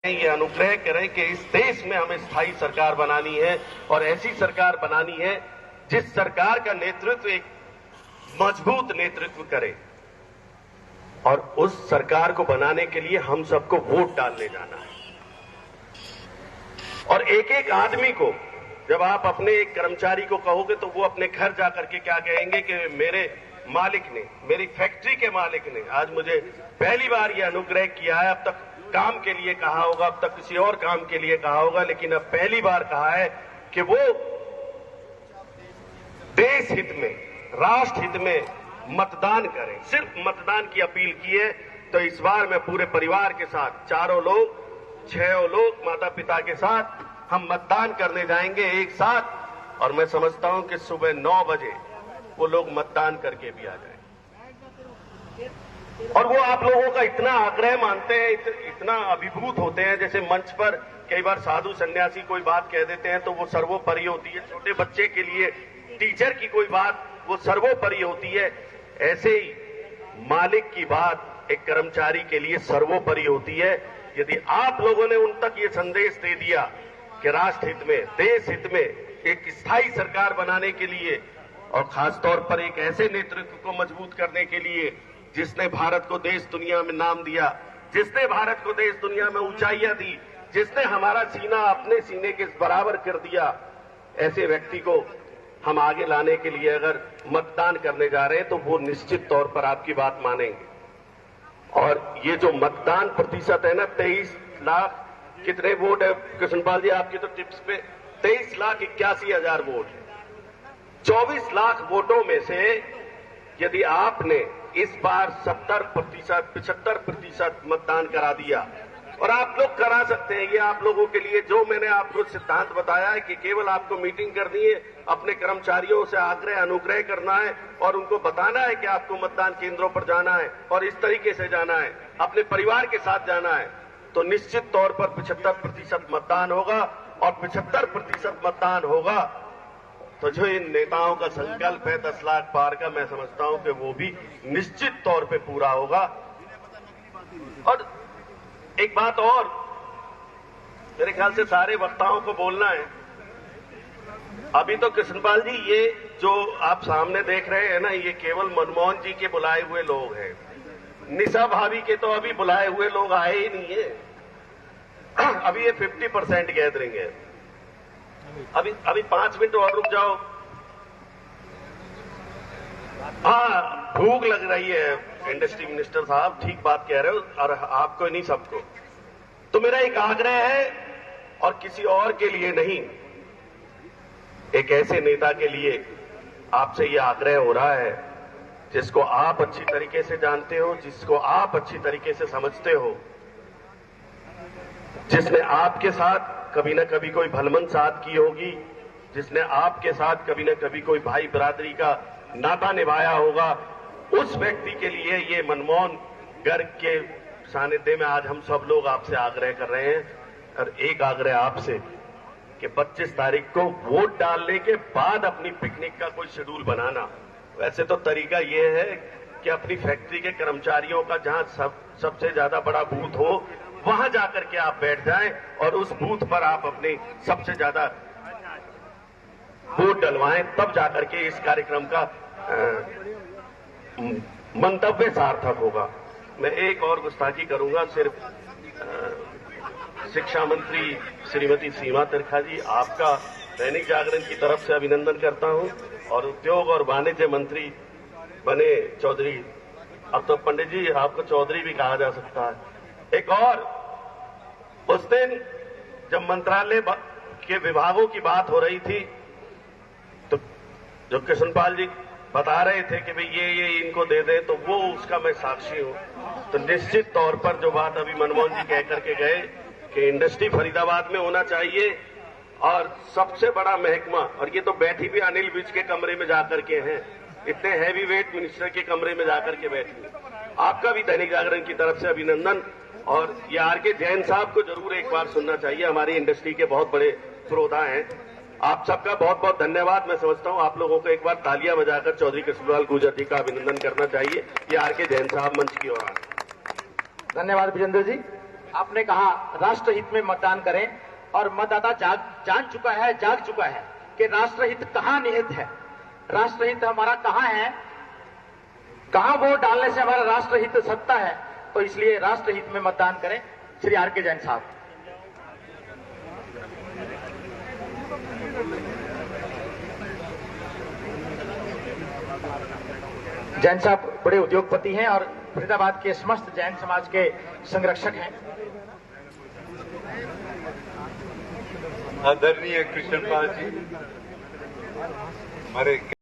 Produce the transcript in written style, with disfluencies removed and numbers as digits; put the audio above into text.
ये अनुग्रह करें कि इस देश में हमें स्थायी सरकार बनानी है और ऐसी सरकार बनानी है जिस सरकार का नेतृत्व एक मजबूत नेतृत्व करे। और उस सरकार को बनाने के लिए हम सबको वोट डालने जाना है। और एक एक आदमी को, जब आप अपने एक कर्मचारी को कहोगे तो वो अपने घर जाकर के क्या कहेंगे कि मेरे मालिक ने, मेरी फैक्ट्री के मालिक ने आज मुझे पहली बार ये अनुग्रह किया है। अब तक काम के लिए कहा होगा, अब तक किसी और काम के लिए कहा होगा, लेकिन अब पहली बार कहा है कि वो देश हित में, राष्ट्र हित में मतदान करें। सिर्फ मतदान की अपील की है। तो इस बार मैं पूरे परिवार के साथ, चारों लोग, 6 लोग, माता पिता के साथ हम मतदान करने जाएंगे एक साथ। और मैं समझता हूं कि सुबह 9 बजे वो लोग मतदान करके भी आ जाए। और वो आप लोगों का इतना आग्रह मानते हैं, इतना अभिभूत होते हैं। जैसे मंच पर कई बार साधु सन्यासी कोई बात कह देते हैं तो वो सर्वोपरि होती है। छोटे बच्चे के लिए टीचर की कोई बात वो सर्वोपरि होती है। ऐसे ही मालिक की बात एक कर्मचारी के लिए सर्वोपरि होती है। यदि आप लोगों ने उन तक ये संदेश दे दिया कि राष्ट्र हित में, देश हित में एक स्थायी सरकार बनाने के लिए और खासतौर पर एक ऐसे नेतृत्व को मजबूत करने के लिए जिसने भारत को देश दुनिया में नाम दिया, जिसने भारत को देश दुनिया में ऊंचाइयां दी, जिसने हमारा सीना अपने सीने के बराबर कर दिया, ऐसे व्यक्ति को हम आगे लाने के लिए अगर मतदान करने जा रहे हैं तो वो निश्चित तौर पर आपकी बात मानेंगे। और ये जो मतदान प्रतिशत है ना, 23 लाख कितने वोट है कृष्णपाल जी आपकी तो टिप्स पे, 23,81,000 वोट। 24 लाख वोटों में से यदि आपने इस बार 70%, 75% मतदान करा दिया, और आप लोग करा सकते हैं, ये आप लोगों के लिए जो मैंने आपको सिद्धांत बताया है कि केवल आपको मीटिंग करनी है, अपने कर्मचारियों से आग्रह अनुग्रह करना है और उनको बताना है कि आपको मतदान केंद्रों पर जाना है और इस तरीके से जाना है, अपने परिवार के साथ जाना है, तो निश्चित तौर पर 75% मतदान होगा। और 75% मतदान होगा तो जो इन नेताओं का संकल्प है 10 लाख पार का, मैं समझता हूं कि वो भी निश्चित तौर पे पूरा होगा। और एक बात और, मेरे ख्याल से सारे वक्ताओं को बोलना है। अभी तो कृष्णपाल जी ये जो आप सामने देख रहे हैं ना, ये केवल मनमोहन जी के बुलाए हुए लोग हैं। निशा भाभी के तो अभी बुलाए हुए लोग आए ही नहीं है। अभी ये 50% गैदरिंग है। अभी 5 मिनट और रुक जाओ। हाँ, भूख लग रही है इंडस्ट्री मिनिस्टर साहब, ठीक बात कह रहे हो, और आपको नहीं सबको। तो मेरा एक आग्रह है और किसी और के लिए नहीं, एक ऐसे नेता के लिए आपसे ये आग्रह हो रहा है जिसको आप अच्छी तरीके से जानते हो, जिसको आप अच्छी तरीके से समझते हो, जिसने आपके साथ कभी न कभी कोई भलमन साथ की होगी, जिसने आपके साथ कभी न कभी कोई भाई बिरादरी का नाता निभाया होगा, उस व्यक्ति के लिए ये मनमोहन गर्ग के सानिध्य में आज हम सब लोग आपसे आग्रह कर रहे हैं। और एक आग्रह आपसे कि 25 तारीख को वोट डालने के बाद अपनी पिकनिक का कोई शेड्यूल बनाना। वैसे तो तरीका ये है कि अपनी फैक्ट्री के कर्मचारियों का जहां सबसे ज्यादा बड़ा बूथ हो, वहां जाकर के आप बैठ जाएं और उस बूथ पर आप अपने सबसे ज्यादा वोट डलवाएं, तब जाकर के इस कार्यक्रम का मंतव्य सार्थक होगा। मैं एक और गुस्ताखी करूंगा, सिर्फ शिक्षा मंत्री श्रीमती सीमा तिरखा जी, आपका दैनिक जागरण की तरफ से अभिनंदन करता हूं। और उद्योग और वाणिज्य मंत्री बने चौधरी, अब तो पंडित जी आपको चौधरी भी कहा जा सकता है। एक और, उस दिन जब मंत्रालय के विभागों की बात हो रही थी तो जो कृष्णपाल जी बता रहे थे कि भाई ये इनको दे दे, तो वो उसका मैं साक्षी हूं। तो निश्चित तौर पर जो बात अभी मनमोहन जी कह करके गए कि इंडस्ट्री फरीदाबाद में होना चाहिए और सबसे बड़ा महकमा, और ये तो बैठी भी अनिल विज के कमरे में जाकर के हैं, इतने हैवी वेट मिनिस्टर के कमरे में जाकर के बैठी। आपका भी दैनिक जागरण की तरफ से अभिनंदन। और ये आर.के. जैन साहब को जरूर एक बार सुनना चाहिए, हमारी इंडस्ट्री के बहुत बड़े पुरोधा हैं। आप सबका बहुत बहुत धन्यवाद। मैं समझता हूं आप लोगों को एक बार तालियां बजाकर चौधरी कृष्णपाल गुर्जर जी का अभिनंदन करना चाहिए। ये आर.के. जैन साहब मंच की ओर आ। धन्यवाद विजेंद्र जी। आपने कहा राष्ट्रहित में मतदान करें, और मतदाता जाग चुका है कि राष्ट्रहित कहाँ निहित है, राष्ट्रहित हमारा कहाँ है, कहाँ वोट डालने से हमारा राष्ट्रहित सत्ता है। तो इसलिए राष्ट्रहित में मतदान करें। श्री आर के जैन साहब। जैन साहब बड़े उद्योगपति हैं और फरीदाबाद के समस्त जैन समाज के संरक्षक हैं। आदरणीय कृष्णपाल जी, हमारे